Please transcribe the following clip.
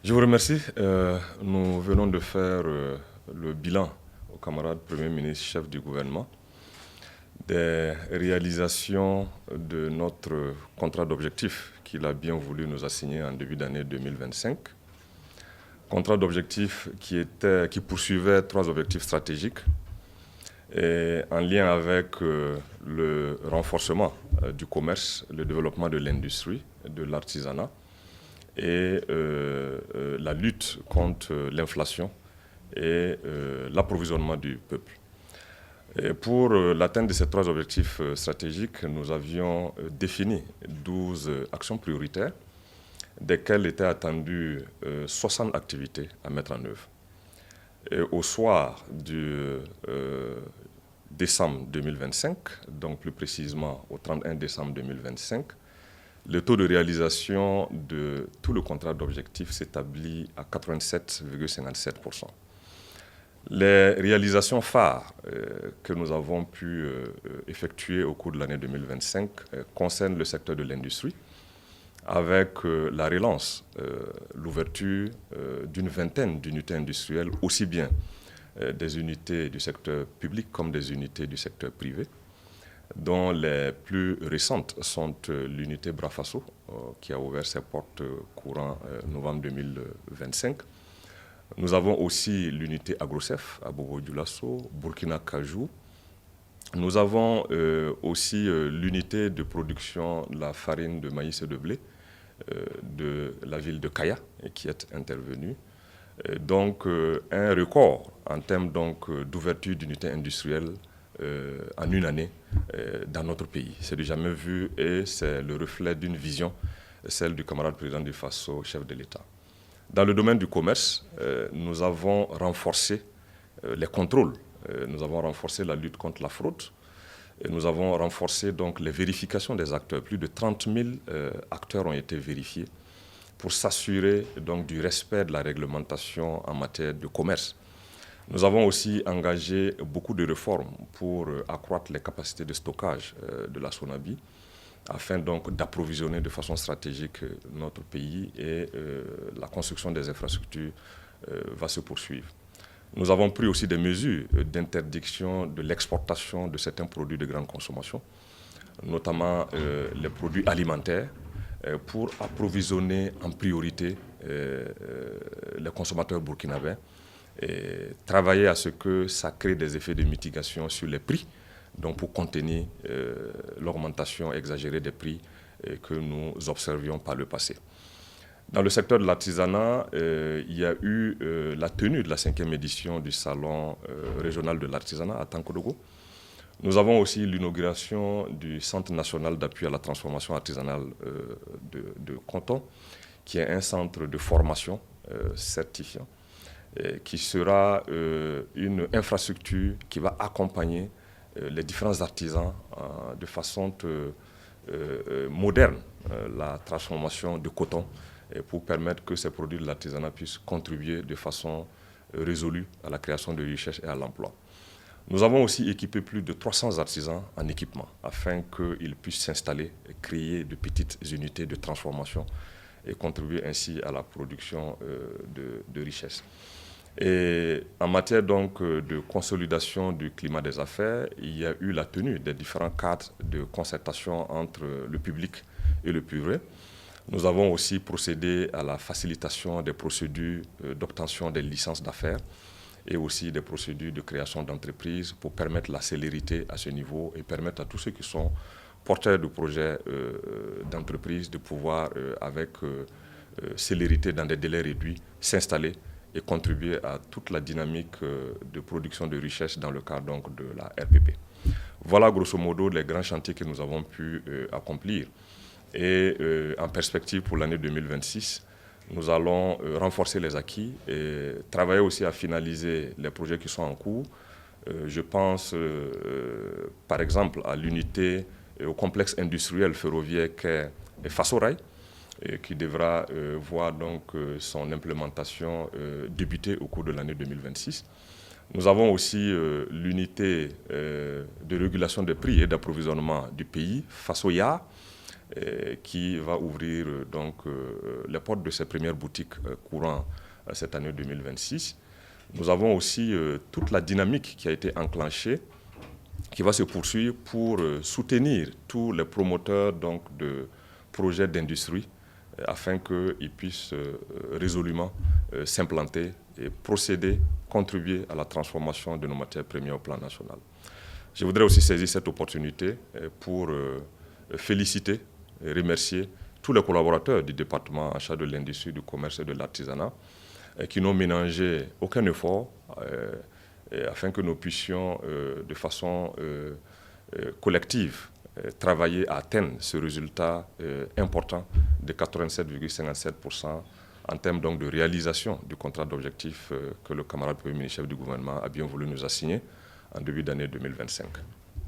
Je vous remercie. Nous venons de faire le bilan au camarade Premier ministre, chef du gouvernement, des réalisations de notre contrat d'objectif qu'il a bien voulu nous assigner en début d'année 2025. Contrat d'objectif qui poursuivait trois objectifs stratégiques et en lien avec le renforcement du commerce, le développement de l'industrie, de l'artisanat et la lutte contre l'inflation et l'approvisionnement du peuple. Et pour l'atteinte de ces trois objectifs stratégiques, nous avions défini 12 actions prioritaires, desquelles étaient attendues 60 activités à mettre en œuvre. Et au soir du décembre 2025, donc plus précisément au 31 décembre 2025, le taux de réalisation de tout le contrat d'objectif s'établit à 87,57%. Les réalisations phares que nous avons pu effectuer au cours de l'année 2025 concernent le secteur de l'industrie, avec la relance, l'ouverture d'une vingtaine d'unités industrielles, aussi bien des unités du secteur public comme des unités du secteur privé, dont les plus récentes sont l'unité Brafasso, qui a ouvert ses portes courant novembre 2025. Nous avons aussi l'unité Agrocef à Bobo-Dioulasso, Burkina Kajou. Nous avons aussi l'unité de production de la farine de maïs et de blé de la ville de Kaya, qui est intervenue. Donc un record en termes d'ouverture d'unités industrielles en une année dans notre pays. C'est du jamais vu et c'est le reflet d'une vision, celle du camarade président du FASO, chef de l'État. Dans le domaine du commerce, nous avons renforcé les contrôles, nous avons renforcé la lutte contre la fraude, et nous avons renforcé donc les vérifications des acteurs. Plus de 30 000 acteurs ont été vérifiés pour s'assurer donc du respect de la réglementation en matière de commerce. Nous avons aussi engagé beaucoup de réformes pour accroître les capacités de stockage de la SONABI, afin donc d'approvisionner de façon stratégique notre pays et la construction des infrastructures va se poursuivre. Nous avons pris aussi des mesures d'interdiction de l'exportation de certains produits de grande consommation, notamment les produits alimentaires, pour approvisionner en priorité les consommateurs burkinabés et travailler à ce que ça crée des effets de mitigation sur les prix, donc pour contenir l'augmentation exagérée des prix que nous observions par le passé. Dans le secteur de l'artisanat, il y a eu la tenue de la 5e édition du Salon régional de l'artisanat à Tankodogo. Nous avons aussi l'inauguration du Centre national d'appui à la transformation artisanale de Canton, qui est un centre de formation certifiant, qui sera une infrastructure qui va accompagner les différents artisans de façon moderne, la transformation de coton, pour permettre que ces produits de l'artisanat puissent contribuer de façon résolue à la création de richesses et à l'emploi. Nous avons aussi équipé plus de 300 artisans en équipement afin qu'ils puissent s'installer et créer de petites unités de transformation et contribuer ainsi à la production de richesses. Et en matière donc de consolidation du climat des affaires, il y a eu la tenue des différents cadres de concertation entre le public et le privé. Nous avons aussi procédé à la facilitation des procédures d'obtention des licences d'affaires et aussi des procédures de création d'entreprises pour permettre la célérité à ce niveau et permettre à tous ceux qui sont porteurs de projets d'entreprise de pouvoir, avec célérité dans des délais réduits, s'installer et contribuer à toute la dynamique de production de richesses dans le cadre donc, de la RPP. Voilà grosso modo les grands chantiers que nous avons pu accomplir. Et en perspective pour l'année 2026, nous allons renforcer les acquis et travailler aussi à finaliser les projets qui sont en cours. Je pense par exemple à l'unité et au complexe industriel ferroviaire qu'est Fassorail, qui devra voir donc son implémentation débuter au cours de l'année 2026. Nous avons aussi l'unité de régulation des prix et d'approvisionnement du pays, Fassoya, qui va ouvrir donc les portes de ses premières boutiques courant cette année 2026. Nous avons aussi toute la dynamique qui a été enclenchée, qui va se poursuivre pour soutenir tous les promoteurs donc, de projets d'industrie afin qu'ils puissent résolument s'implanter et procéder, contribuer à la transformation de nos matières premières au plan national. Je voudrais aussi saisir cette opportunité pour féliciter et remercier tous les collaborateurs du département en charge de l'industrie, du commerce et de l'artisanat qui n'ont ménagé aucun effort afin que nous puissions de façon collective travailler à atteindre ce résultat important de 87,57% en termes donc de réalisation du contrat d'objectif que le camarade Premier ministre chef du gouvernement a bien voulu nous assigner en début d'année 2025.